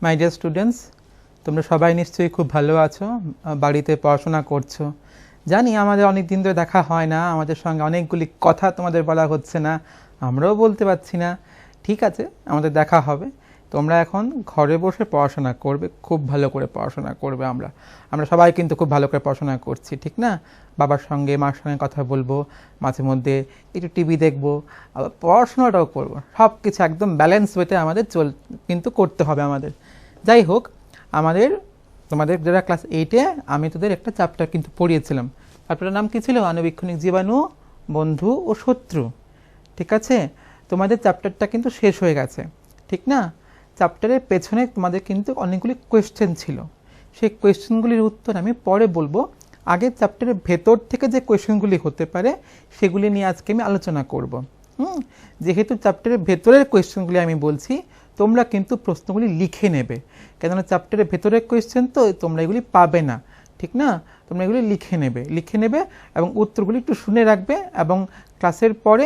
My dear students, তোমরা সবাই নিশ্চয়ই খুব ভালো আছো, বাড়িতে পড়াশোনা করছো। জানি আমাদের অনেক দিন ধরে দেখা হয় না, আমাদের সঙ্গে অনেকগুলি কথা তোমাদের বলা হচ্ছে না, আমরাও বলতে পারছি না। ঠিক আছে, আমাদের দেখা হবে। তোমরা এখন ঘরে বসে পড়াশোনা করবে, খুব ভালো করে পড়াশোনা করবে। আমরা সবাই কিন্তু খুব ভালো করে পড়াশোনা করছি, ঠিক না? বাবার সঙ্গে মার সঙ্গে কথা বলবো, মাঝে মধ্যে একটু টিভি দেখবো, আবার পড়াশোনাটাও করবো। সব কিছু একদম ব্যালেন্স ওয়েতে আমাদের কিন্তু করতে হবে আমাদের। যাই হোক, তোমাদের যারা ক্লাস 8-এ আমি তোদের একটা চ্যাপ্টার কিন্তু পড়িয়েছিলাম। চ্যাপ্টারের নাম কী ছিল? আণুবীক্ষণিক জীবাণু, বন্ধু ও শত্রু। ঠিক আছে, তোমাদের চ্যাপ্টারটা কিন্তু শেষ হয়ে গেছে, ঠিক না? চ্যাপ্টারের পেছনে তোমাদের কিন্তু অনেকগুলি কোয়েশ্চেন ছিল। সেই কোয়েশ্চেনগুলির উত্তর আমি পরে বলবো। আগে চ্যাপ্টারের ভেতর থেকে যে কোয়েশ্চেনগুলি হতে পারে সেগুলি নিয়ে আজকে আমি আলোচনা করব। যেহেতু চ্যাপ্টারের ভেতরের কোয়েশ্চেনগুলি আমি বলছি, তোমরা কিন্তু প্রশ্নগুলি লিখে নেবে, কেননা চ্যাপ্টারের ভেতরের কোয়েশ্চেন তো তোমরা এগুলি পাবে না, ঠিক না? তোমরা এগুলি লিখে নেবে এবং উত্তরগুলি একটু শুনে রাখবে, এবং ক্লাসের পরে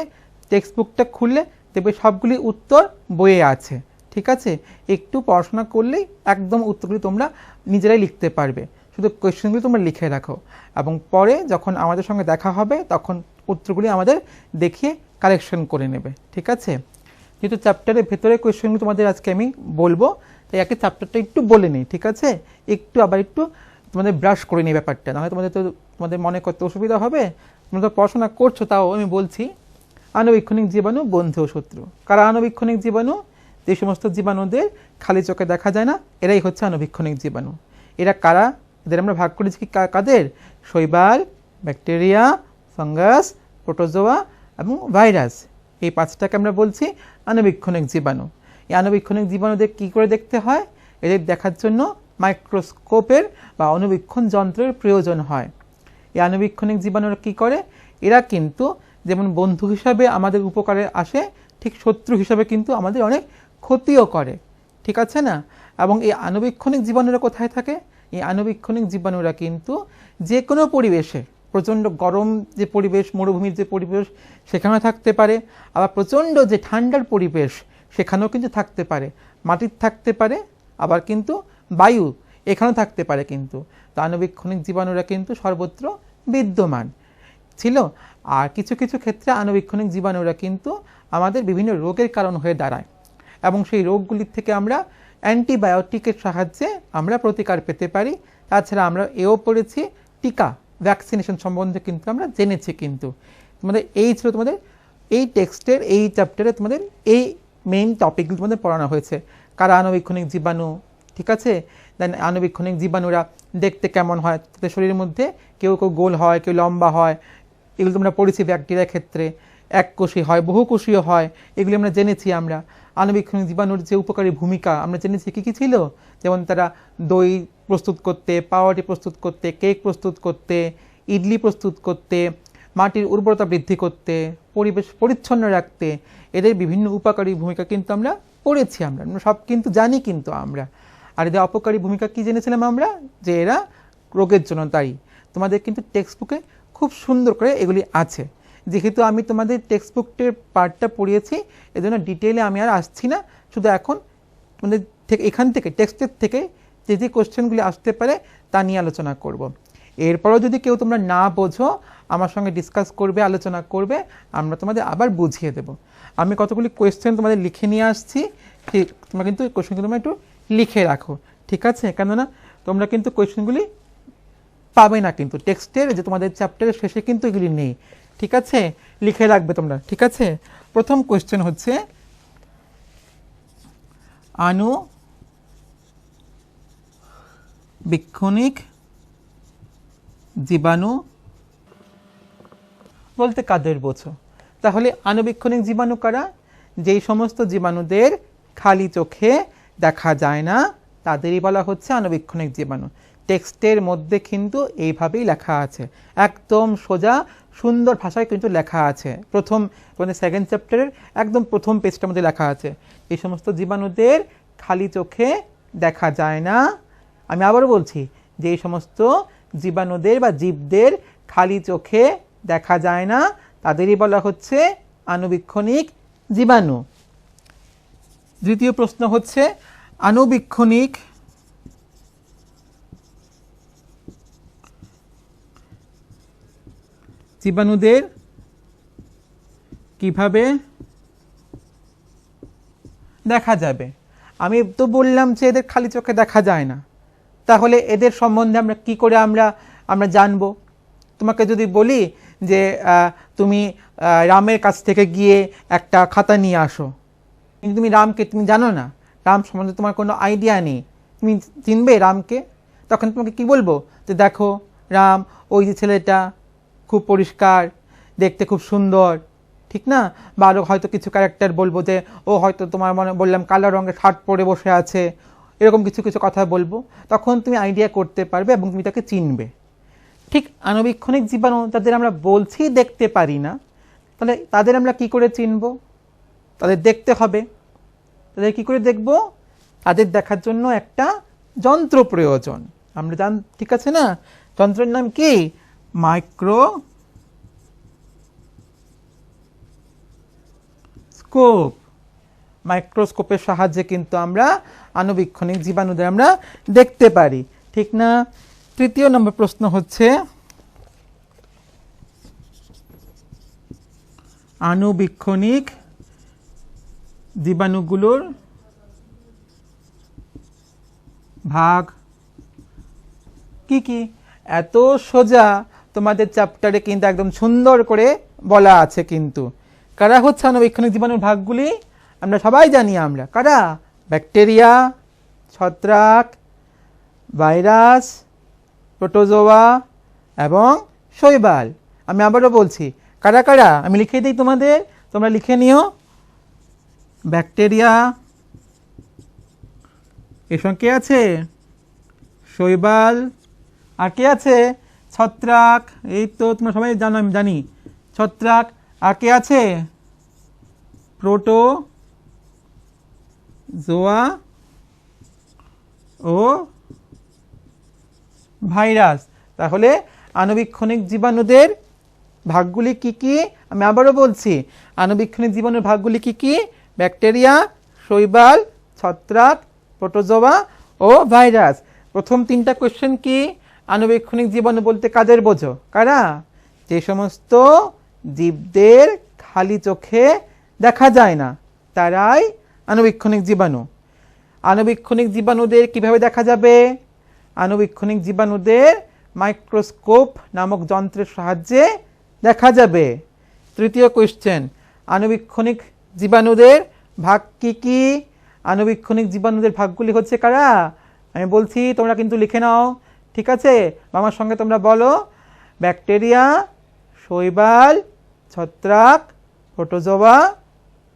টেক্সট বুকটা খুললে দেখবে সবগুলি উত্তর বইয়ে আছে, ঠিক আছে? একটু পড়াশোনা করলেই একদম উত্তরগুলি তোমরা নিজেরাই লিখতে পারবে। শুধু কোয়েশ্চেনগুলি তোমরা লিখে রাখো, এবং পরে যখন আমাদের সঙ্গে দেখা হবে তখন উত্তরগুলি আমাদের দেখিয়ে কারেকশন করে নেবে, ঠিক আছে? যেহেতু চ্যাপ্টারের ভেতরে কোয়েশ্চেনগুলো তোমাদের আজকে আমি বলবো, তাই একে চ্যাপ্টারটা একটু বলে নিই, ঠিক আছে? একটু তোমাদের ব্রাশ করে নিই ব্যাপারটা, নাহলে তোমাদের মনে করতে অসুবিধা হবে। তোমরা তো পড়াশোনা করছো, তাও আমি বলছি। আণুবীক্ষণিক জীবাণু, বন্ধু ও শত্রু। কারা আণুবীক্ষণিক জীবাণু? যে সমস্ত জীবাণুদের খালি চোখে দেখা যায় না, এরাই হচ্ছে আণুবীক্ষণিক জীবাণু। এরা কারা? এদের আমরা ভাগ করেছি কাদের? শৈবাল, ব্যাকটেরিয়া, ফাঙ্গাস, প্রোটোজোয়া এবং ভাইরাস। এই পাঁচটাকে আমরা বলছি আণুবীক্ষণিক জীবাণু। এই আণুবীক্ষণিক জীবাণুদের কী করে দেখতে হয়? এদের দেখার জন্য মাইক্রোস্কোপের বা অণুবীক্ষণ যন্ত্রের প্রয়োজন হয়। এই আণুবীক্ষণিক জীবাণুরা কী করে? এরা কিন্তু যেমন বন্ধু হিসাবে আমাদের উপকারে আসে, ঠিক শত্রু হিসাবে কিন্তু আমাদের অনেক ক্ষতিও করে, ঠিক আছে না? এবং এই আণুবীক্ষণিক জীবাণুরা কোথায় থাকে? এই আণুবীক্ষণিক জীবাণুরা কিন্তু যে কোনো পরিবেশে, প্রচণ্ড গরম যে পরিবেশ, মরুভূমির যে পরিবেশ, সেখানেও থাকতে পারে। আবার প্রচণ্ড যে ঠান্ডার পরিবেশ, সেখানেও কিন্তু থাকতে পারে। মাটির থাকতে পারে, আবার কিন্তু বায়ু, এখানেও থাকতে পারে। কিন্তু তো আণুবীক্ষণিক জীবাণুরা কিন্তু সর্বত্র বিদ্যমান ছিল। আর কিছু কিছু ক্ষেত্রে আণুবীক্ষণিক জীবাণুরা কিন্তু আমাদের বিভিন্ন রোগের কারণ হয়ে দাঁড়ায়, এবং সেই রোগগুলির থেকে আমরা অ্যান্টিবায়োটিকের সাহায্যে আমরা প্রতিকার পেতে পারি। তাছাড়া আমরা এও পড়েছি টিকা, ভ্যাকসিনেশন সম্বন্ধে কিন্তু আমরা জেনেছি। কিন্তু তোমাদের এই ছিল তোমাদের এই টেক্সটের এই চ্যাপ্টারে তোমাদের এই মেইন টপিকগুলো তোমাদের পড়ানো হয়েছে। কারা আণুবীক্ষণিক জীবাণু, ঠিক আছে? দেন আণুবীক্ষণিক জীবাণুরা দেখতে কেমন হয়, তাদের শরীরের মধ্যে কেউ কেউ গোল হয়, কেউ লম্বা হয়, এগুলো তোমরা পড়েছি। ব্যাকটেরিয়ার ক্ষেত্রে এককোষী হয়, বহুকোষীয় হয়, এগুলি আমরা জেনেছি। আমরা আণুবীক্ষণিক জীবাণুর যে উপকারী ভূমিকা আমরা জেনেছি কী কী ছিল। যেমন তারা দই প্রস্তুত করতে, পাউরুটি প্রস্তুত করতে, কেক প্রস্তুত করতে, ইডলি প্রস্তুত করতে, মাটির উর্বরতা বৃদ্ধি করতে, পরিবেশ পরিচ্ছন্ন রাখতে, এদের বিভিন্ন উপকারী ভূমিকা কিন্তু আমরা পড়েছি। আমরা সব কিন্তু জানি কিন্তু আমরা। আর এদের অপকারী ভূমিকা কী জেনেছিলাম আমরা? যে এরা রোগের জন্য দায়ী। তোমাদের কিন্তু টেক্সট বুকে খুব সুন্দর করে এগুলি আছে। যেহেতু আমি তোমাদের টেক্সট বুকের পার্টটা পড়িয়েছি, এজন্য ডিটেইলে আমি আর আসছি না। শুধু এখন তোমাদের এখান থেকে টেক্সটের থেকে যে যে কোশ্চেনগুলি আসতে পারে তা নিয়ে আলোচনা করব। এরপরও যদি কেউ তোমরা না বোঝো, আমার সঙ্গে ডিসকাস করবে, আলোচনা করবে, আমরা তোমাদের আবার বুঝিয়ে দেব। আমি কতগুলি কোয়েশ্চেন তোমাদের লিখে নিয়ে আসছি, ঠিক? তোমরা কিন্তু কোয়েশ্চেনগুলো তোমরা একটু লিখে রাখো, ঠিক আছে? কেননা তোমরা কিন্তু কোয়েশ্চেনগুলি পাবে না কিন্তু টেক্সটের, যে তোমাদের চ্যাপ্টারের শেষে কিন্তু এগুলি নেই, ঠিক আছে? লিখে রাখবে তোমরা, ঠিক আছে? প্রথম কোয়েশ্চেন হচ্ছে আণুবীক্ষণিক জীবাণু বলতে কাদের বোঝো? তাহলে আণুবীক্ষণিক জীবাণু কারা? যেই সমস্ত জীবাণুদের খালি চোখে দেখা যায় না, তাদেরই বলা হচ্ছে আণুবীক্ষণিক জীবাণু। টেক্সটের মধ্যে কিন্তু এইভাবেই লেখা আছে, একদম সোজা সুন্দর ভাষায় কিন্তু লেখা আছে। তোমাদের সেকেন্ড চ্যাপ্টারের একদম প্রথম পেজটার মধ্যে লেখা আছে, এই সমস্ত জীবাণুদের খালি চোখে দেখা যায় না। আমি আবারও বলছি, যে এই সমস্ত জীবাণুদের বা জীবদের খালি চোখে দেখা যায় না, তাদেরই বলা হচ্ছে আণুবীক্ষণিক জীবাণু। দ্বিতীয় প্রশ্ন হচ্ছে আণুবীক্ষণিক জীবাণুদের কিভাবে দেখা যাবে? আমি তো বললাম যে এদের খালি চোখে দেখা যায় না, তাহলে এদের সম্বন্ধে আমরা কি করে আমরা জানবো? তোমাকে যদি বলি যে তুমি রামের কাছ থেকে গিয়ে একটা খাতা নিয়ে আসো, কিন্তু তুমি রামকে তুমি জানো না, রাম সম্বন্ধে তোমার কোনো আইডিয়া নেই, তুমি চিনবে রামকে? তখন তোমাকে কি বলবো? যে দেখো রাম, ওই যে ছেলেটা খুব পরিষ্কার, দেখতে খুব সুন্দর, ঠিক না? বা আরও হয়তো কিছু ক্যারেক্টার বলবো যে ও হয়তো তোমার মনে বললাম কালো রঙের শার্ট পরে বসে আছে, এরকম কিছু কিছু কথা বলবো, তখন তুমি আইডিয়া করতে পারবে এবং তুমি তাকে চিনবে। ঠিক আণুবীক্ষণিক জীবাণু যাদের আমরা বলছি দেখতে পারি না, তাহলে তাদের আমরা কি করে চিনব? তাদের দেখতে হবে। তাদের কি করে দেখব? তাদের দেখার জন্য একটা যন্ত্র প্রয়োজন। আমরা ঠিক আছে না? যন্ত্রের নাম কি? মাইক্রোস্কোপ। মাইক্রোস্কোপের সাহায্যে কিন্তু আমরা আণুবীক্ষণিক জীবাণুদের আমরা দেখতে পারি, ঠিক না? তৃতীয় নম্বর প্রশ্ন হচ্ছে আণুবীক্ষণিক জীবাণুগুলোর ভাগ কি কি? এত সোজা তোমাদের চ্যাপ্টারে কিন্তু একদম সুন্দর করে বলা আছে। কিন্তু কারা হচ্ছে আণুবীক্ষণিক জীবাণুর ভাগগুলি? আমরা সবাই জানি। আমরা কারা? ব্যাকটেরিয়া, ছত্রাক, ভাইরাস, প্রোটোজোয়া এবং শৈবাল। আমি আবারও বলছি, কারা কারা? আমি লিখে দিই তোমাদের, তোমরা লিখে নিও। ব্যাকটেরিয়া, এর সঙ্গে কে আছে? শৈবাল। আর কে আছে? ছত্রাক। এই তো তোমরা সবাই জানো, আমি জানি ছত্রাক। আর কে আছে? প্রোটোজোয়া ও ভাইরাস। তাহলে আণুবীক্ষণিক জীবাণুদের ভাগগুলি কি কি? আমি আবারও বলছি, আণুবীক্ষণিক জীবাণুর ভাগগুলি কি কি? ব্যাকটেরিয়া, শৈবাল, ছত্রাক, প্রোটোজোয়া ও ভাইরাস। প্রথম তিনটা কোয়েশ্চেন কি? আণুবীক্ষণিক জীবাণু বলতে কাদের বোঝো? কারা? যে সমস্ত জীবদের খালি চোখে দেখা যায় না, তারাই আণুবীক্ষণিক জীবাণু। আণুবীক্ষণিক জীবাণুদের কিভাবে দেখা যাবে? আণুবীক্ষণিক জীবাণুদের মাইক্রোস্কোপ নামক যন্ত্রের সাহায্যে দেখা যাবে। তৃতীয় কোয়েশ্চেন, আণুবীক্ষণিক জীবাণুদের ভাগ কি কি? আণুবীক্ষণিক জীবাণুদের ভাগগুলি হচ্ছে কারা? আমি বলছি, তোমরা কিন্তু লিখে নাও, ঠিক আছে? আমার সঙ্গে তোমরা বলো, ব্যাকটেরিয়া, শৈবাল, ছত্রাক, প্রোটোজোয়া,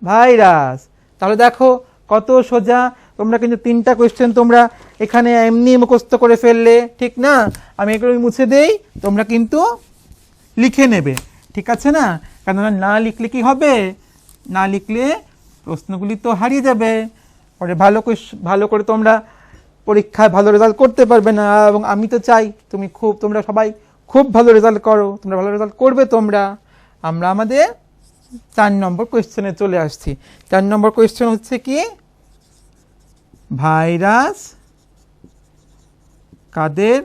ভাইরাস। তাহলে দেখো কত সোজা। তোমরা কিন্তু তিনটা কোয়েশ্চেন তোমরা এখানে এমনি মুখস্থ করে ফেললে, ঠিক না? আমি এগুলো মুছে দেই, তোমরা কিন্তু লিখে নেবে, ঠিক আছে না? কেননা না লিখলে কি হবে? না লিখলে প্রশ্নগুলি তো হারিয়ে যাবে, পরে ভালো করে তোমরা পরীক্ষায় ভালো রেজাল্ট করতে পারবে না। এবং আমি তো চাই তোমরা সবাই খুব ভালো রেজাল্ট করো, তোমরা ভালো রেজাল্ট করবে তোমরা। আমরা আমাদের 4 নম্বর কোয়েশ্চেনে চলে আসছি। 4 নম্বর কোয়েশ্চেন হচ্ছে কি? ভাইরাস কাদের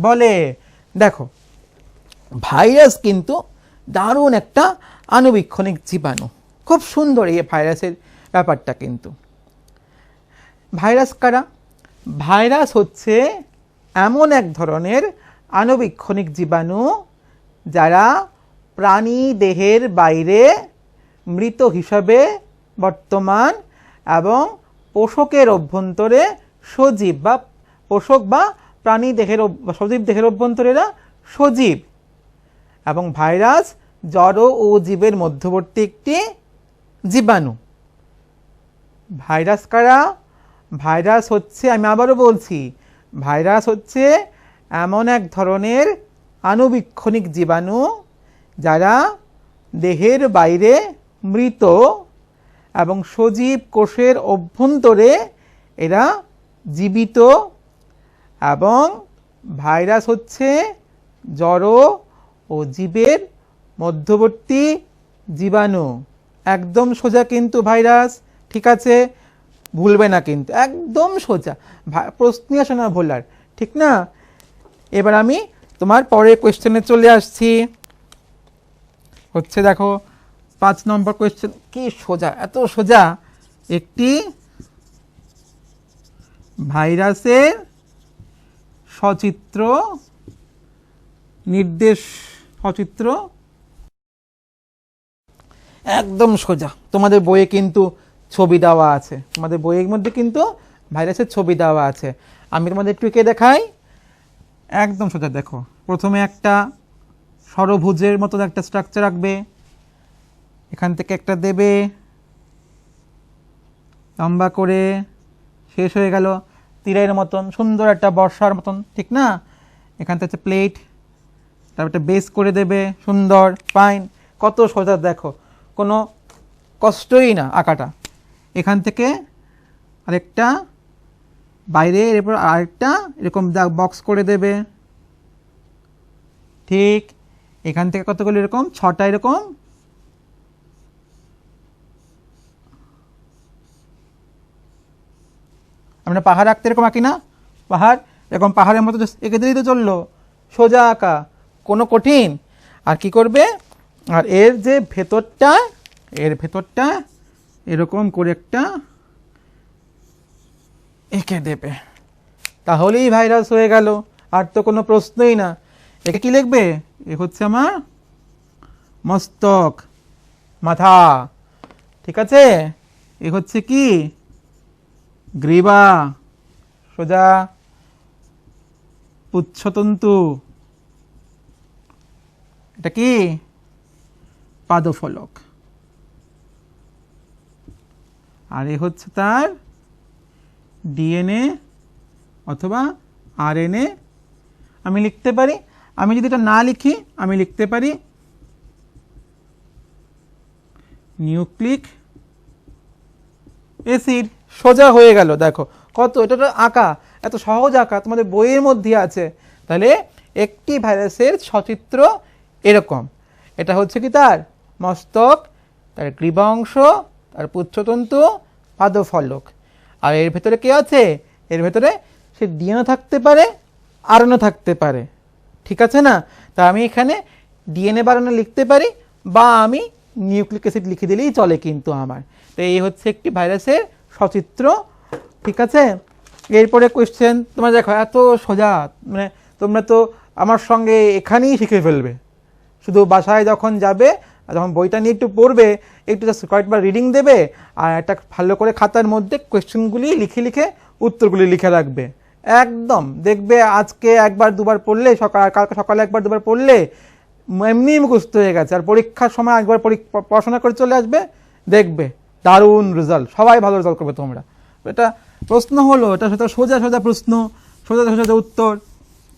বলে? দেখো, ভাইরাস কিন্তু দারুণ একটা আণুবীক্ষণিক জীবাণু, খুব সুন্দর এই ভাইরাসের ব্যাপারটা। কিন্তু ভাইরাস কারা? ভাইরাস হচ্ছে এমন এক ধরনের আণুবীক্ষণিক জীবাণু যারা প্রাণী দেহের বাইরে মৃত হিসাবে বর্তমান এবং পোষকের অভ্যন্তরে সজীব, বা পোষক বা প্রাণী দেহের সজীব দেহের অভ্যন্তরেরা সজীব। এবং ভাইরাস জড় ও জীবের মধ্যবর্তী একটি জীবাণু। ভাইরাস কারা? ভাইরাস হচ্ছে, আমি আবারও বলছি, ভাইরাস হচ্ছে এমন এক ধরনের আণুবীক্ষণিক জীবাণু যারা দেহের বাইরে মৃত এবং সজীব কোষের অভ্যন্তরে এরা জীবিত। এবং ভাইরাস হচ্ছে জড় ও জীবের মধ্যবর্তী জীবাণু। একদম সোজা কিন্তু ভাইরাস, ঠিক আছে? ভুলবে না কিন্তু, একদম সোজা, প্রশ্নই আসে না ভোলার, ঠিক না? এবার আমি তোমার পরের কোয়েশ্চেনে চলে আসছি। হচ্ছে দেখো 5 নম্বর কোয়েশ্চেন, কি সোজা, এত সোজা। একটি ভাইরাসের সচিত্র নির্দেশ, সচিত্র, একদম সোজা। তোমাদের বইয়ে কিন্তু ছবি দেওয়া আছে, তোমাদের বইয়ের মধ্যে কিন্তু ভাইরাসের ছবি দেওয়া আছে। আমি তোমাদের একটু এঁকে দেখাই, একদম সোজা। দেখো প্রথমে একটা ষড়ভুজের মতো একটা স্ট্রাকচার রাখবে, এখান থেকে একটা দেবে লম্বা করে, শেষ হয়ে গেল তীরের মতন সুন্দর একটা বর্ষার মতন, ঠিক না? এখান থেকে প্লেট, তারপর একটা বেস করে দেবে সুন্দর, ফাইন, কত সোজা দেখো, কোনো কষ্টই না আঁকাটা। এখান থেকে আরেকটা বাইরে, এরপর আরেকটা এরকম বক্স করে দেবে, ঠিক। এখান থেকে কতগুলো এরকম 6টা এরকম, আমরা পাহাড় আঁকতে এরকম আঁকি না, পাহাড় এরকম পাহাড়ের মতো এঁকে দিলেই তো চললো, সোজা আঁকা, কোনো কঠিন। আর কি করবে, আর এর যে ভেতরটা, এর ভেতরটা এরকম করে একটা এঁকে দেবে, তাহলেই ভাইরাস হয়ে গেল, আর তো কোনো প্রশ্নই না। একে কি লিখবে, এ হচ্ছে আমার মস্তক, মাথা, ঠিক আছে? এ হচ্ছে কি গ্রীবা, সোজা, পুচ্ছতন্তু, এটা কি পাদফলক, আর এ হচ্ছে তার ডিএনএ অথবা আরএনএ। আমি লিখতে পারি, আমি যদি এটা না লিখি আমি লিখতে পারি নিউক্লিক অ্যাসিড, সোজা হয়ে গেল। দেখো কত, এটা তো আঁকা, এত সহজ আঁকা, তোমাদের বইয়ের মধ্যে আছে। তাহলে একটি ভাইরাসের সচিত্র এরকম, এটা হচ্ছে কি তার মস্তক, তার গ্রীবা অংশ, তার পুচ্ছতন্তু, পাদফলক। আর এর ভেতরে কি আছে, এর ভেতরে সে ডিএনএ থাকতে পারে, আরএনএ থাকতে পারে, ঠিক আছে না? তা আমি এখানে ডিএনএ বা আরএনএ লিখতে পারি, বা আমি নিউক্লিক অ্যাসিড লিখে দিলেই চলে কিন্তু আমার। তো এই হচ্ছে একটি ভাইরাসের সচিত্র, ঠিক আছে? এরপরে কোয়েশ্চেন তোমরা দেখো, এত সোজা, মানে তোমরা তো আমার সঙ্গে এখানেই শিখে ফেলবে, শুধু বাসায় যখন যাবে, যখন বইটা নিয়ে একটু পড়বে, একটু জাস্ট কয়েকবার রিডিং দেবে, আর একটা ভালো করে খাতার মধ্যে কোয়েশ্চেনগুলি লিখে লিখে উত্তরগুলি লিখে রাখবে। একদম দেখবে আজকে একবার দুবার পড়লে, কালকে সকালে একবার দুবার পড়লে এমনি মুখস্থ হয়ে গেছে, আর পরীক্ষার সময় একবার পড়াশোনা করে চলে আসবে, দেখবে দারুণ রেজাল্ট, সবাই ভালো রেজাল্ট করবে তোমরা। এটা প্রশ্ন হলো, এটা সেটা সোজা সোজা প্রশ্ন, সোজা সোজা উত্তর।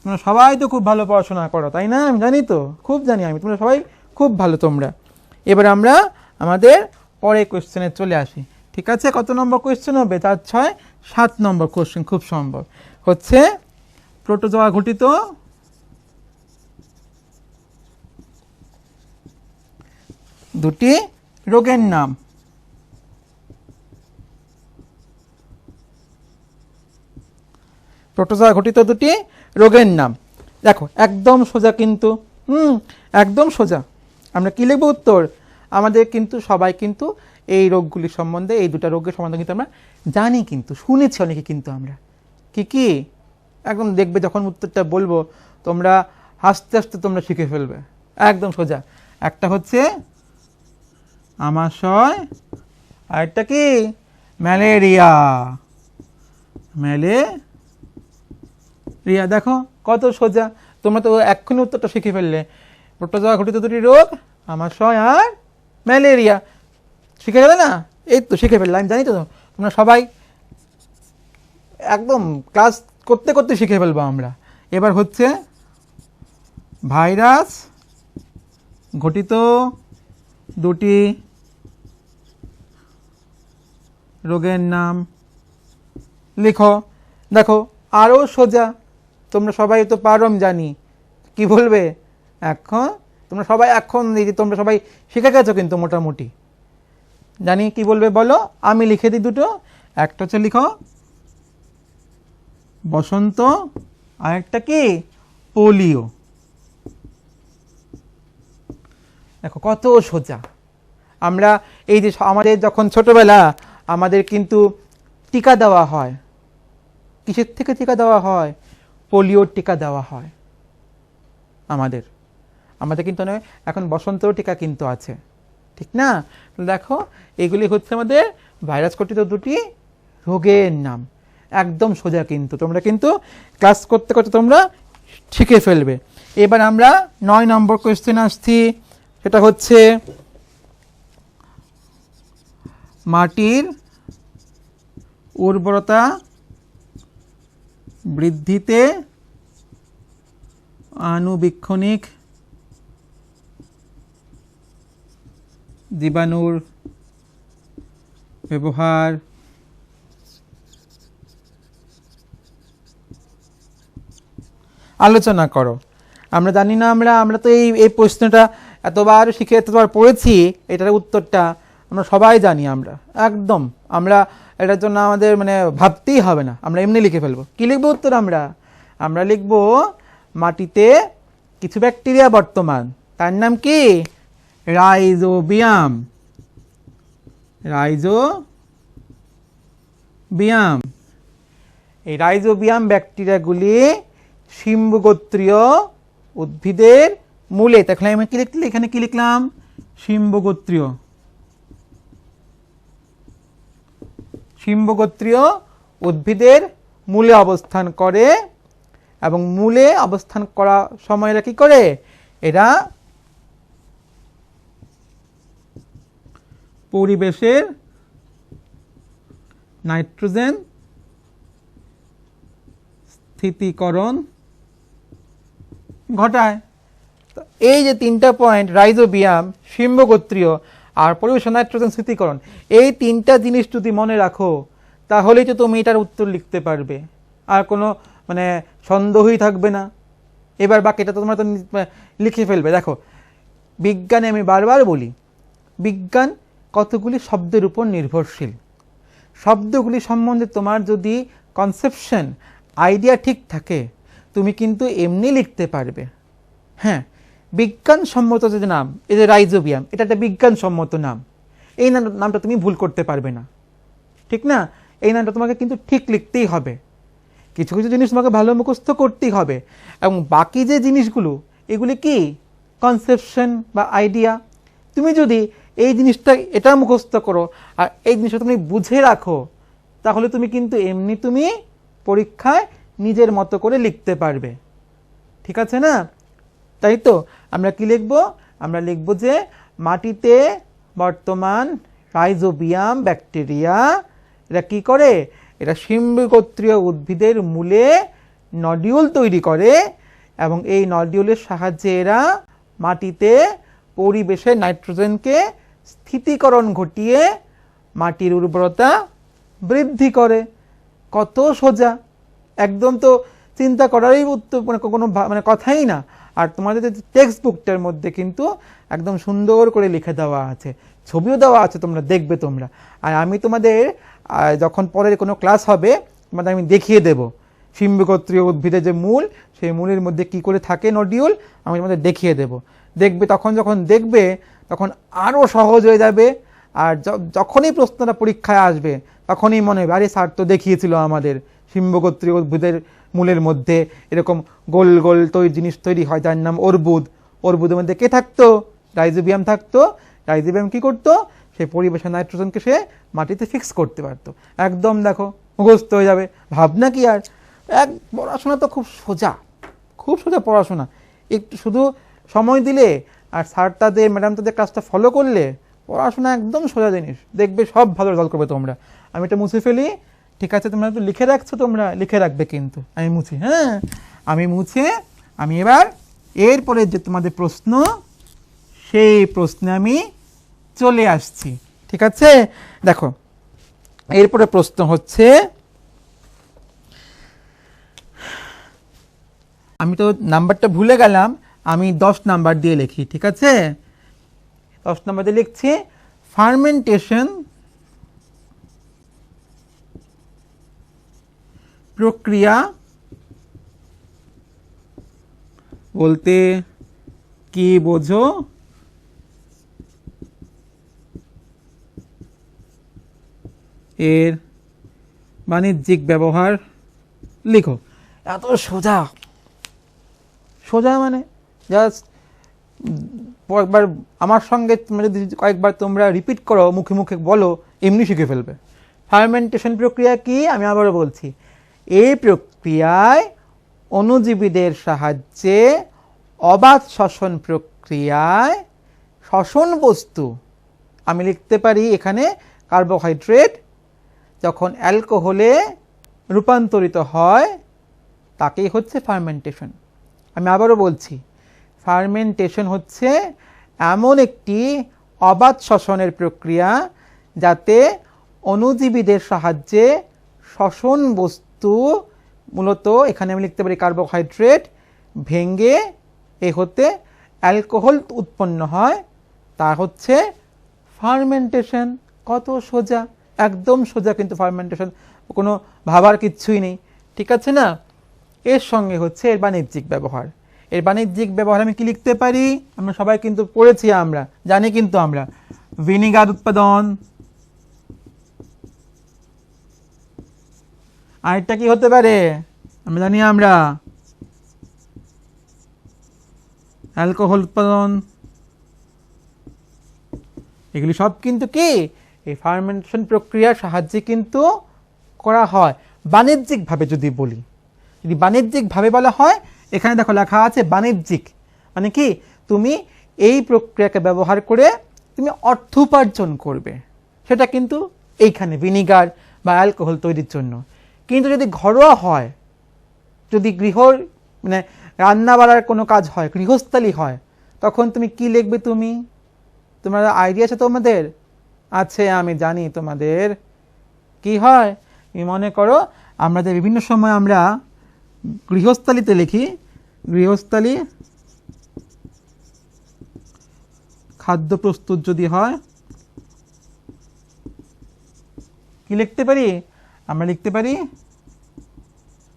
তোমরা সবাই তো খুব ভালো পড়াশোনা করো, তাই না? আমি জানি তো, খুব জানি আমি, তোমরা সবাই খুব ভালো তোমরা। এবার আমরা আমাদের পরের কোয়েশ্চেনে চলে আসি, ঠিক আছে? কত নম্বর কোয়েশ্চেন হবে, 4, 6, 7 নম্বর কোয়েশ্চেন, খুব সম্ভব। হচ্ছে প্রোটোজোয়া ঘটিত দুটি রোগের নাম। প্রোটোজোয়া ঘটিত দুটি রোগের নাম, দেখো একদম সোজা কিন্তু, একদম সোজা। আমরা কি লিখব উত্তর? আমাদের কিন্তু সবাই কিন্তু এই রোগগুলি সম্বন্ধে, এই দুটো রোগের সম্বন্ধে কিন্তু আমরা জানি, কিন্তু শুনেছি অনেকে, কিন্তু আমরা কি কি একদম দেখবে যখন উত্তরটা বলবো তোমরা হাসতে হাসতে তোমরা শিখে ফেলবে, একদম সোজা। একটা হচ্ছে আমাশয়, আর একটা কি ম্যালেরিয়া, ম্যালেরিয়া। দেখো কত সোজা, তোমরা তো এক্ষুনি উত্তরটা শিখে ফেললে। প্রোটোজোয়া ঘটিত দুটি রোগ আমাশয় আর ম্যালেরিয়া, শিখে গেলে না? এই তো শিখে ফেললে, আমি জানি তো তোমরা সবাই একদম ক্লাস করতে করতে শিখে ফেলবো আমরা। এবার হচ্ছে ভাইরাস ঘটিত দুটি রোগের নাম লিখো। দেখো আরও সোজা, তোমরা সবাই তো পারো আমি জানি। কি বলবে এখন? তোমরা সবাই এখন তোমরা সবাই শিখে গেছো কিন্তু মোটামুটি, জানি কি বলবে বলো। আমি লিখে দিই দুটো, একটা হচ্ছে লিখো বসন্ত, আর একটা কি পোলিও। দেখো কত সোজা। আমরা এই যে আমাদের যখন ছোটবেলা আমাদের কিন্তু টিকা দেওয়া হয়, কিসের থেকে টিকা দেওয়া হয়? পোলিওর টিকা দেওয়া হয় আমাদের। আমাদের কিন্তু এখন বসন্তর টিকা কিন্তু আছে, ঠিক না? দেখো এগুলি হচ্ছে আমাদের ভাইরাস ঘটিত দুটি রোগের নাম। একদম সোজা, কিন্তু তোমরা কিন্তু ক্লাস করতে করতে তোমরা শিখে ফেলবে। এবার আমরা 9 নম্বর কোয়েশ্চেন আসছি, সেটা হচ্ছে মাটির উর্বরতা বৃদ্ধিতে আণুবীক্ষণিক জীবাণুর ব্যবহার আলোচনা করো। আমরা জানি না, আমরা তো এই প্রশ্নটা এতবার শিখে এতবার পড়েছি, এটার উত্তরটা আমরা সবাই জানি। আমরা এটার জন্য আমাদের ভাবতেই হবে না, আমরা এমনি লিখে ফেলবো। কি লিখবো উত্তর? আমরা লিখবো মাটিতে কিছু ব্যাকটেরিয়া বর্তমান, তার নাম কি? রাইজোবিয়াম। এই রাইজোবিয়াম ব্যাকটেরিয়াগুলি শিম্বগোত্রীয় উদ্ভিদের মূলে, তাহলে আমি কি লিখলাম এখানে? কি লিখলাম? শিম্বগোত্রীয় উদ্ভিদের মূলে অবস্থান করে, এবং মূলে অবস্থান করা সময় এরা কি করে? এরা পরিবেশের নাইট্রোজেন স্থিতিকরণ ঘটায়। এই যে 3টা পয়েন্ট, রাইজোবিয়াম, শিম্বগোত্রীয় আর পরিবেশের নাইট্রোজেন স্থিতিকরণ, এই 3টা জিনিস যদি মনে রাখো তাহলেই তো তুমি এটার উত্তর লিখতে পারবে, আর কোনো সন্দেহই থাকবে না। এবার বাকিটা তো তোমরা তো লিখে ফেলবে। দেখো বিজ্ঞানে আমি বারবার বলি, বিজ্ঞান কতগুলি শব্দের উপর নির্ভরশীল। শব্দগুলি সম্বন্ধে তোমার যদি কনসেপশন, আইডিয়া ঠিক থাকে, তুমি কিন্তু এমনি লিখতে পারবে। হ্যাঁ, বিজ্ঞানসম্মত যে নাম, এই যে রাইজোবিয়াম, এটা একটা বিজ্ঞানসম্মত নাম। এই নামটা তুমি ভুল করতে পারবে না, ঠিক না? এই নামটা তোমাকে কিন্তু ঠিক লিখতেই হবে। কিছু কিছু জিনিস তোমাকে ভালো মুখস্থ করতেই হবে, এবং বাকি যে জিনিসগুলো, এগুলি কি? কনসেপশন বা আইডিয়া। তুমি যদি এই জিনিসটা এটা মুখস্থ করো আর এই জিনিসটা তুমি বুঝে রাখো, তাহলে তুমি কিন্তু এমনি তুমি পরীক্ষায় নিজের মতো করে লিখতে পারবে, ঠিক আছে না? তাই তো আমরা কি লিখব? আমরা লিখব যে মাটিতে বর্তমান রাইজোবিয়াম ব্যাকটেরিয়া, এরা কি করে? এরা শিম্বগোত্রীয় উদ্ভিদের মূলে নডিউল তৈরি করে, এবং এই নডিউলের সাহায্যে এরা মাটিতে পরিবেশের নাইট্রোজেনকে স্থিতিকরণ ঘটিয়ে মাটির উর্বরতা বৃদ্ধি করে। কত সোজা, একদম তো চিন্তা করারই কোনো কথাই না। আর তোমাদের টেক্সট বুকটার মধ্যে কিন্তু একদম সুন্দর করে লিখে দেওয়া আছে, ছবিও দেওয়া আছে, তোমরা দেখবে তোমরা। আর আমি তোমাদের যখন পরের কোনো ক্লাস হবে, তোমাদের আমি দেখিয়ে দেব শিম্বগোত্রীয় উদ্ভিদের যে মূল, সেই মূলের মধ্যে কি করে থাকে নডিউল, আমি তোমাদের দেখিয়ে দেব। দেখবে তখন, যখন দেখবে তখন আরও সহজ হয়ে যাবে। আর যখনই প্রশ্নটা পরীক্ষায় আসবে, তখনই মনে হবে, আরে স্যার তো দেখিয়েছিল আমাদের শিম্বগোত্রীয় উদ্ভিদের মূলের মধ্যে এরকম গোল গোল জিনিস তৈরি হয়, যার নাম অর্বুদ। অর্বুদের মধ্যে কে থাকতো? রাইজোবিয়াম থাকতো। রাইজোবিয়াম কি করতো? সেই পরিবেশের নাইট্রোজেনকে সে মাটিতে ফিক্স করতে পারতো। একদম দেখো মুখস্থ হয়ে যাবে, ভাবনা কি আর। পড়াশোনা তো খুব সোজা, খুব সোজা পড়াশোনা। একটু শুধু সময় দিলে আর স্যার তাদের, ম্যাডাম তাদের ক্লাসটা ফলো করলে, পড়াশোনা একদম সোজা জিনিস, দেখবে সব ভালো রেজাল্ট করবে তোমরা। আমি এটা মুছে ফেলি, ঠিক আছে? তোমরা তো লিখে রাখছো, তোমরা লিখে রাখবে কিন্তু। আমি মুছি, হ্যাঁ আমি এবার এরপরে যে তোমাদের প্রশ্ন, সেই প্রশ্নে আমি চলে আসছি, ঠিক আছে? দেখো এরপরে প্রশ্ন হচ্ছে, আমি তো নাম্বারটা ভুলে গেলাম, আমি 10 নাম্বার দিয়ে লিখি, ঠিক আছে? 10 নাম্বার দিয়ে লিখছি, ফার্মেন্টেশন প্রক্রিয়া বলতে কি বোঝো? এর বাণিজ্যিক ব্যবহার লিখো। এত সোজা, সোজা মানে জাস্ট কয়েকবার আমার সঙ্গে যদি কয়েকবার তোমরা রিপিট করো, মুখে মুখে বলো, এমনি শিখে ফেলবে। ফার্মেন্টেশন প্রক্রিয়া কি আমি আবারও বলছি, এই প্রক্রিয়ায় অণুজীবীদের সাহায্যে অবাধ শ্বসন প্রক্রিয়ায় শ্বসন বস্তু, আমি লিখতে পারি এখানে কার্বোহাইড্রেট, যখন অ্যালকোহলে রূপান্তরিত হয় তাকেই হচ্ছে ফার্মেন্টেশন। আমি আবারও বলছি, ফার্মেন্টেশন হচ্ছে এমন একটি অবাধ শ্বসনের প্রক্রিয়া যাতে অণুজীবীদের সাহায্যে শ্বসন বস্তু, মূলত এখানে আমি লিখতে পারি কার্বোহাইড্রেট, ভেঙে এ হতে অ্যালকোহল উৎপন্ন হয়, তা হচ্ছে ফার্মেন্টেশন। কত সোজা, একদম সোজা, কিন্তু ফার্মেন্টেশন কোনো ভাবার কিচ্ছুই নেই, ঠিক আছে না? এর সঙ্গে হচ্ছে এর বাণিজ্যিক ব্যবহার। এর বাণিজ্যিক ব্যবহার আমি কি লিখতে পারি? আমরা সবাই কিন্তু পড়েছি, আমরা জানি, কিন্তু আমরা ভিনিগার উৎপাদন, আরেকটা কি হতে পারে আমরা জানি, আমরা অ্যালকোহল উৎপাদন, এগুলি সব কিন্তু কি এই ফার্মেন্টেশন প্রক্রিয়ার সাহায্যে কিন্তু করা হয়। বাণিজ্যিকভাবে যদি বলি, যদি বাণিজ্যিকভাবে বলা হয়, এখানে দেখো লেখা আছে বাণিজ্যিক, মানে কি তুমি এই প্রক্রিয়াকে ব্যবহার করে তুমি অর্থ উপার্জন করবে, সেটা কিন্তু এইখানে ভিনিগার বা অ্যালকোহল তৈরির জন্য। কিন্তু যদি ঘরোয়া হয়, যদি মানে রান্না বাড়ার কোনো কাজ হয়, গৃহস্থালী হয়, তখন তুমি কি লিখবে? তোমার আইডিয়া আছে তোমাদের? আছে, আমি জানি তোমাদের কি হয়। তুমি মনে করো আমরা যে বিভিন্ন সময় আমরা গৃহস্থালীতে লিখি, গৃহস্থালী খাদ্য প্রস্তুত যদি হয়, কি লিখতে পারি? আমরা লিখতে পারি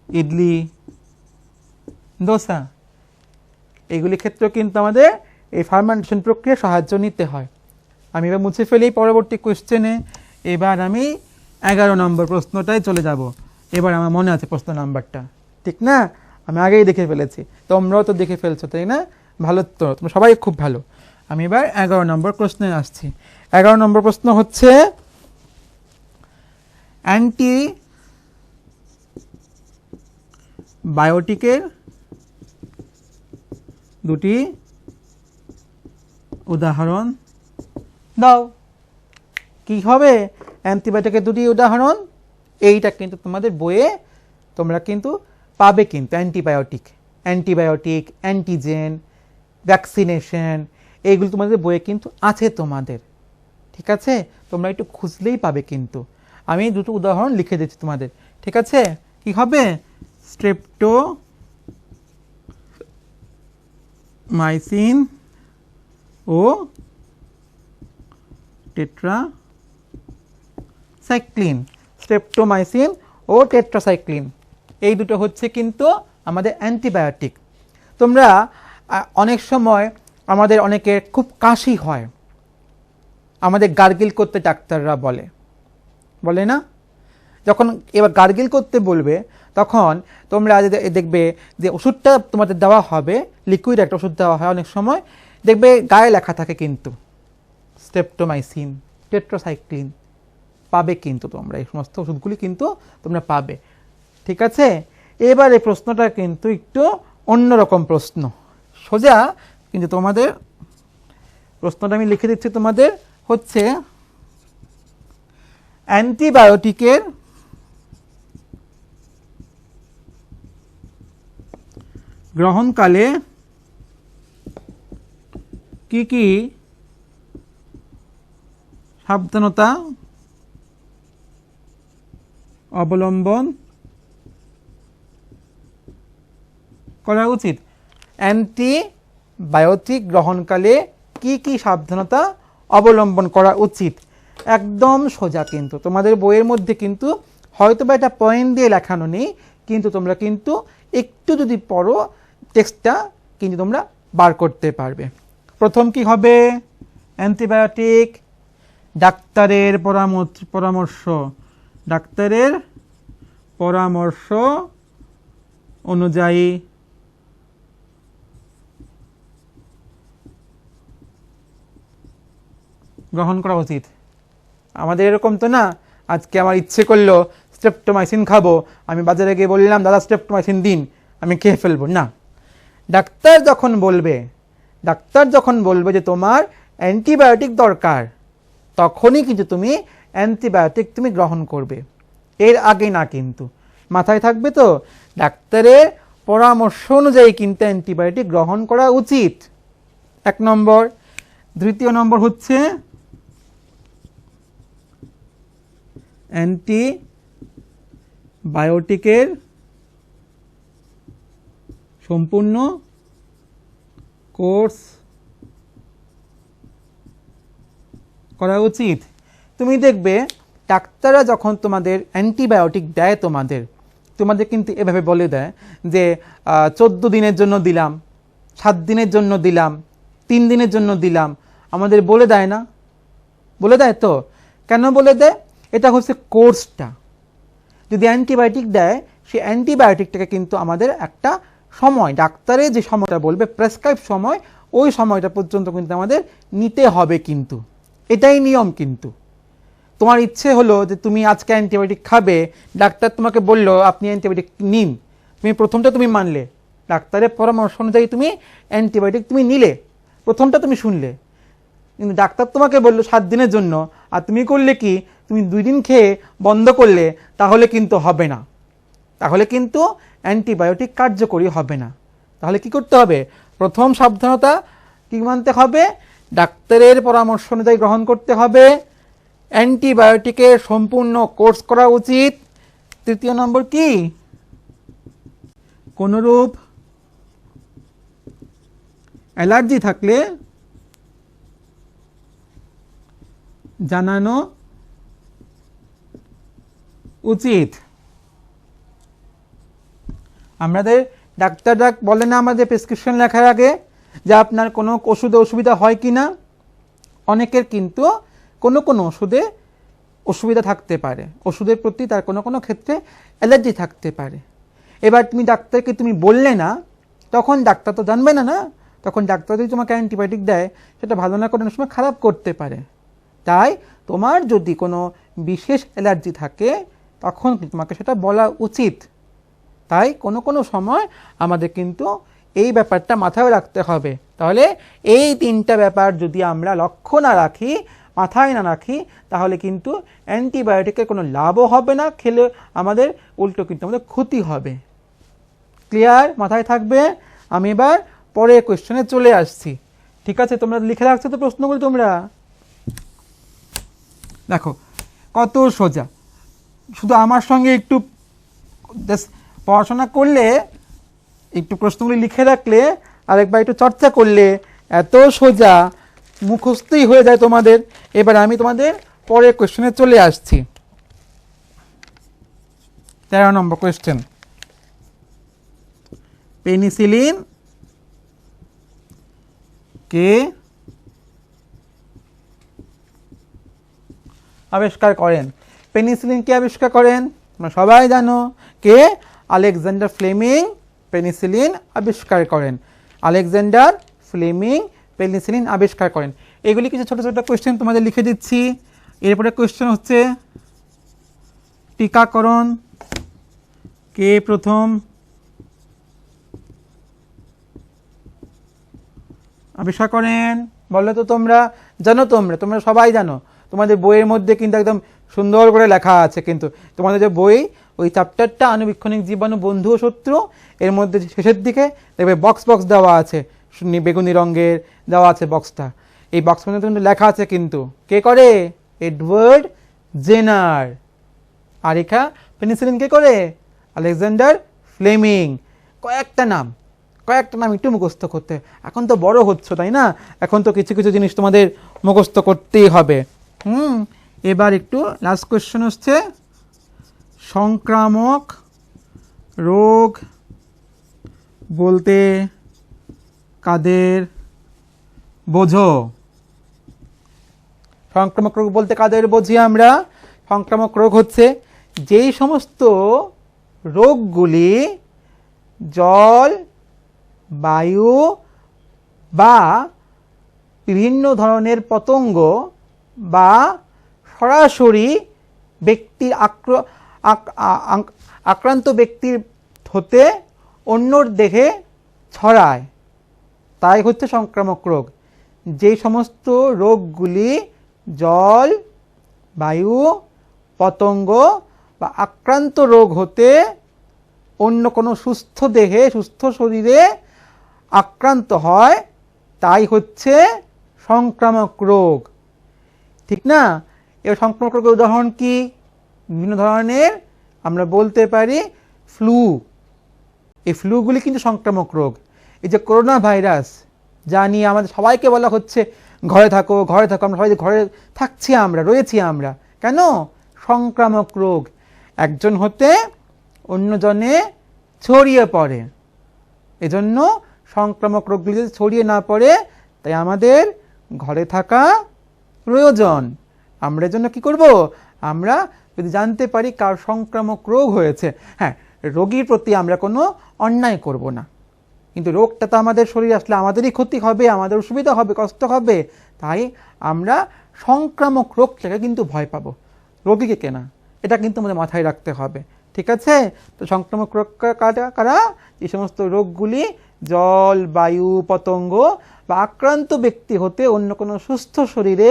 ইডলি, দোসা। এইগুলি ক্ষেত্রেও কিন্তু আমাদের এই ফার্মেন্টেশন প্রক্রিয়ার সাহায্য নিতে হয়। আমি এবার মুছে ফেলি পরবর্তী কোশ্চেনে। এবার আমি 11 নম্বর প্রশ্নটায় চলে যাব। এবার আমার মনে আছে প্রশ্ন নাম্বারটা, ঠিক না? আমি আগেই দেখে ফেলেছি, তোমরাও তো দেখে ফেলছো, তাই না? ভালো তো, তোমরা সবাই খুব ভালো। আমি এবার 11 নম্বর প্রশ্নে আসছি। 11 নম্বর প্রশ্ন হচ্ছে অ্যান্টিবায়োটিকের দুটি উদাহরণ দাও। কি হবে অ্যান্টিবায়োটিকের দুটি উদাহরণ? এইটা কিন্তু তোমাদের বইয়ে তোমরা কিন্তু পাবে, কিন্তু অ্যান্টিবায়োটিক, অ্যান্টিজেন, ভ্যাকসিনেশন, এইগুলো তোমাদের বইয়ে কিন্তু আছে তোমাদের, ঠিক আছে? তোমরা একটু খুঁজলেই পাবে। কিন্তু আমি দুটো উদাহরণ লিখে দিচ্ছি তোমাদের, ঠিক আছে? কি হবে? স্ট্রেপ্টোমাইসিন ও টেট্রাসাইক্লিন। স্ট্রেপ্টোমাইসিন ও টেট্রাসাইক্লিন, এই দুটো হচ্ছে কিন্তু আমাদের অ্যান্টিবায়োটিক। তোমরা অনেক সময় আমাদের অনেকের খুব কাশি হয়, আমাদের গার্গিল করতে ডাক্তাররা বলে না? যখন এবার গার্গিল করতে বলবে, তখন তোমরা দেখবে যে ওষুধটা তোমাদের দেওয়া হবে, লিকুইড একটা ওষুধ দেওয়া হয়, অনেক সময় দেখবে গায়ে লেখা থাকে কিন্তু স্ট্রেপ্টোমাইসিন, টেট্রাসাইক্লিন, পাবে কিন্তু তোমরা, এই সমস্ত ওষুধগুলি কিন্তু তোমরা পাবে, ঠিক আছে? এবার এই প্রশ্নটা কিন্তু একটু অন্যরকম প্রশ্ন, সোজা, কিন্তু তোমাদের প্রশ্নটা আমি লিখে দিচ্ছি তোমাদের, হচ্ছে অ্যান্টিবায়োটিকের গ্রহণকালে কি কি সাবধানতা অবলম্বন করা উচিত? অ্যান্টিবায়োটিক গ্রহণকালে কি কি সাবধানতা অবলম্বন করা উচিত? একদম সোজা, কিন্তু তোমাদের বইয়ের মধ্যে কিন্তু হয়তো বা এটা পয়েন্ট দিয়ে লেখানো নেই, কিন্তু তোমরা কিন্তু একটু যদি পড়ো টেক্সটটা কিন্তু তোমরা বার করতে পারবে। প্রথম কি হবে? অ্যান্টিবায়োটিক, ডাক্তারের পরামর্শ, ডাক্তারের পরামর্শ অনুযায়ী গ্রহণ করা উচিত। আমাদের এরকম তো না, আজকে আমার ইচ্ছে করলো স্ট্রেপ্টোমাইসিন খাবো, আমি বাজারে গিয়ে বললাম দাদা স্ট্রেপ্টোমাইসিন দিন, আমি খেয়ে ফেলবো না। ডাক্তার যখন বলবে যে তোমার অ্যান্টিবায়োটিক দরকার, তখনই কিন্তু তুমি অ্যান্টিবায়োটিক তুমি গ্রহণ করবে, এর আগে না। কিন্তু মাথায় থাকবে তো, ডাক্তারের পরামর্শ অনুযায়ী কিন্তু অ্যান্টিবায়োটিক গ্রহণ করা উচিত, 1 নম্বর। দ্বিতীয় নম্বর হচ্ছে অ্যান্টিবায়োটিকের সম্পূর্ণ কোর্স করা উচিত। তুমি দেখবে ডাক্তাররা যখন তোমাদের অ্যান্টিবায়োটিক দেয় তোমাদের কিন্তু এভাবে বলে দেয় যে 14 দিনের জন্য দিলাম, 7 দিনের জন্য দিলাম, 3 দিনের জন্য দিলাম, আমাদের বলে দেয় না? বলে দেয় তো। কেন বলে দেয়? এটা হচ্ছে কোর্সটা। যদি অ্যান্টিবায়োটিক দেয়, সেই অ্যান্টিবায়োটিকটাকে কিন্তু আমাদের একটা সময়, ডাক্তারে যে সময়টা বলবে প্রেসক্রাইব সময়, ওই সময়টা পর্যন্ত কিন্তু আমাদের নিতে হবে। কিন্তু এটাই নিয়ম। কিন্তু তোমার ইচ্ছে হলো যে তুমি আজকে অ্যান্টিবায়োটিক খাবে, ডাক্তার তোমাকে বলল আপনি অ্যান্টিবায়োটিক নিন, তুমি প্রথমটা তুমি মানলে, ডাক্তারের পরামর্শ অনুযায়ী তুমি অ্যান্টিবায়োটিক তুমি নিলে, প্রথমটা তুমি শুনলে। কিন্তু ডাক্তার তোমাকে বললো 7 দিনের জন্য, আর তুমি করলে কি, তুমি 2 দিন খেয়ে বন্ধ করলে, তাহলে কিন্তু হবে না, তাহলে কিন্তু অ্যান্টিবায়োটিক কার্যকরী হবে না। তাহলে কি করতে হবে? প্রথম সাবধানতা কি মানতে হবে? ডাক্তারের পরামর্শ অনুযায়ী গ্রহণ করতে হবে, অ্যান্টিবায়োটিকের সম্পূর্ণ কোর্স করা উচিত। তৃতীয় নম্বর কি? কোনরূপ অ্যালার্জি থাকলে জানানো উচিত। আমাদের ডাক্তাররা বলে না আমাদের প্রেসক্রিপশন লেখার আগে যে আপনার কোনো ওষুধে অসুবিধা হয় কি না? অনেকের কিন্তু কোনো ওষুধে অসুবিধা থাকতে পারে, ওষুধের প্রতি তার কোনো ক্ষেত্রে অ্যালার্জি থাকতে পারে। এবার তুমি ডাক্তারকে তুমি বললে না, তখন ডাক্তার তো জানবে না, তখন ডাক্তার যদি তোমাকে অ্যান্টিবায়োটিক দেয়, সেটা ভালো না করে অনেক সময় খারাপ করতে পারে। তাই তোমার যদি কোনো বিশেষ অ্যালার্জি থাকে, তখন তোমাকে সেটা বলা উচিত। তাই কোনো সময় আমাদের কিন্তু এই ব্যাপারটা মাথায় রাখতে হবে। তাহলে এই 3টা ব্যাপার যদি আমরা লক্ষ্য না রাখি, মাথায় না রাখি, তাহলে কিন্তু অ্যান্টিবায়োটিকের কোনো লাভও হবে না, খেলে আমাদের উল্টো কিন্তু আমাদের ক্ষতি হবে। ক্লিয়ার? মাথায় থাকবে। আমি এবার পরের কোয়েশ্চেনে চলে আসছি। ঠিক আছে, তোমরা লিখে রাখছো তো প্রশ্নগুলো? তোমরা দেখো কত সোজা, শুধু আমার সঙ্গে একটু পড়াশোনা করলে, একটু প্রশ্নগুলি লিখে রাখলে, আরেকবার একটু চর্চা করলে এত সোজা, মুখস্থই হয়ে যায় তোমাদের। এবার আমি তোমাদের পরের কোয়েশ্চেনে চলে আসছি। 13 নম্বর কোয়েশ্চেন। পেনিসিলিন কে আবিষ্কার করেন? পেনিসিলিন কে আবিষ্কার করেন? তোমরা সবাই জানো। কে? আলেকজান্ডার ফ্লেমিং পেনিসিলিন আবিষ্কার করেন। আলেকজান্ডার ফ্লেমিং পেনিসিলিন আবিষ্কার করেন। এগুলি কিছু ছোট ছোট কোয়েশ্চেন তোমাদের লিখে দিচ্ছি। এরপরে কোয়েশ্চেন হচ্ছে টিকাকরণ কে প্রথম আবিষ্কার করেন? বললে তো তোমরা জানো, তোমরা সবাই জানো। তোমাদের বইয়ের মধ্যে কিন্তু একদম সুন্দর করে লেখা আছে। কিন্তু তোমাদের যে বই, ওই চ্যাপ্টারটা আণুবীক্ষণিক জীবাণু বন্ধু ও শত্রু, এর মধ্যে শেষের দিকে দেখবে বক্স দেওয়া আছে, বেগুনি রঙের দেওয়া আছে বক্সটা। এই বক্সের মধ্যে কিন্তু লেখা আছে কিন্তু কে করে? Edward Jenner. আর এখা পেনিসিলিন কে করে? Alexander Fleming. কয়েকটা নাম একটু মুখস্থ করতে। এখন তো বড় হচ্ছে, তাই না? এখন তো কিছু কিছু জিনিস তোমাদের মুখস্থ করতেই হবে। এবার একটু লাস্ট কোয়েশ্চেন হচ্ছে সংক্রামক রোগ বলতে কাদের বোঝো? সংক্রামক রোগ বলতে কাদের বুঝি আমরা? সংক্রামক রোগ হচ্ছে যেই সমস্ত রোগগুলি জল, বায়ু বা বিভিন্ন ধরনের পতঙ্গ বা সরাসরি ব্যক্তির আক্রান্ত ব্যক্তির হতে অন্যর দেহে ছড়ায়, তাই হচ্ছে সংক্রামক রোগ। যেই সমস্ত রোগগুলি জল, বায়ু, পতঙ্গ বা আক্রান্ত রোগ হতে অন্য কোনো সুস্থ দেহে, সুস্থ শরীরে আক্রান্ত হয়, তাই হচ্ছে সংক্রামক রোগ। ঠিক না? এর সংক্রামক রোগের উদাহরণ কি? বিভিন্ন ধরনের আমরা বলতে পারি ফ্লু। এই ফ্লুগুলি কিন্তু সংক্রামক রোগ। এই যে করোনা ভাইরাস, যা নিয়ে আমাদের সবাইকে বলা হচ্ছে ঘরে থাকো, ঘরে থাকো, আমরা সবাই ঘরে থাকছি, আমরা রয়েছি, আমরা কেন? সংক্রামক রোগ, একজন হতে অন্যজনে ছড়িয়ে পড়ে। এজন্য সংক্রামক রোগগুলি যদি ছড়িয়ে না পড়ে, তাই আমাদের ঘরে থাকা প্রয়োজন। আমরা এজন্য কি করব? আমরা যদি জানতে পারি কার সংক্রামক রোগ হয়েছে, হ্যাঁ, রোগীর প্রতি আমরা কোনো অন্যায় করব না, কিন্তু রোগটা তো আমাদের শরীরে আসলে আমাদেরই ক্ষতি হবে, আমাদের অসুবিধা হবে, কষ্ট হবে, তাই আমরা সংক্রামক রোগটাকে কিন্তু ভয় পাবো, রোগীকে কেনা, এটা কিন্তু আমাদের মাথায় রাখতে হবে। ঠিক আছে? তো সংক্রামক রোগ কারা? এই সমস্ত রোগগুলি জল, বায়ু, পতঙ্গ বা আক্রান্ত ব্যক্তি হতে অন্য কোনো সুস্থ শরীরে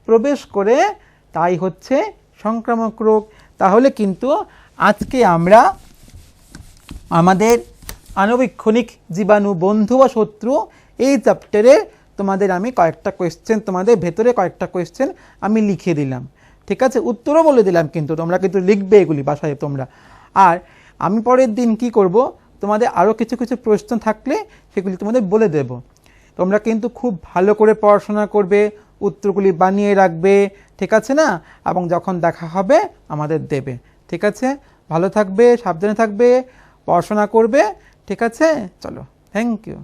প্রবেশ করে, তাই হচ্ছে সংক্রামক রোগ। তাহলে কিন্তু আজকে আমরা আমাদের আণুবীক্ষণিক জীবাণু বন্ধু বা শত্রু এই চ্যাপ্টারের তোমাদের আমি কয়েকটা কোয়েশ্চেন, তোমাদের ভেতরে কয়েকটা কোয়েশ্চেন আমি লিখে দিলাম। ঠিক আছে? উত্তরও বলে দিলাম, কিন্তু তোমরা কিন্তু লিখবে এগুলি বাসায় তোমরা। আর আমি পরের দিন কি করব, তোমাদের আরও কিছু কিছু প্রশ্ন থাকলে সেগুলি তোমাদের বলে দেব। তোমরা কিন্তু খুব ভালো করে পড়াশোনা করবে, উত্তরগুলি বানিয়ে রাখবে, ঠিক আছে না? এবং যখন দেখা হবে আমাদের দেবে। ঠিক আছে? ভালো থাকবে, সাবধানে থাকবে, পড়াশোনা করবে। ঠিক আছে? চলো, থ্যাংক ইউ।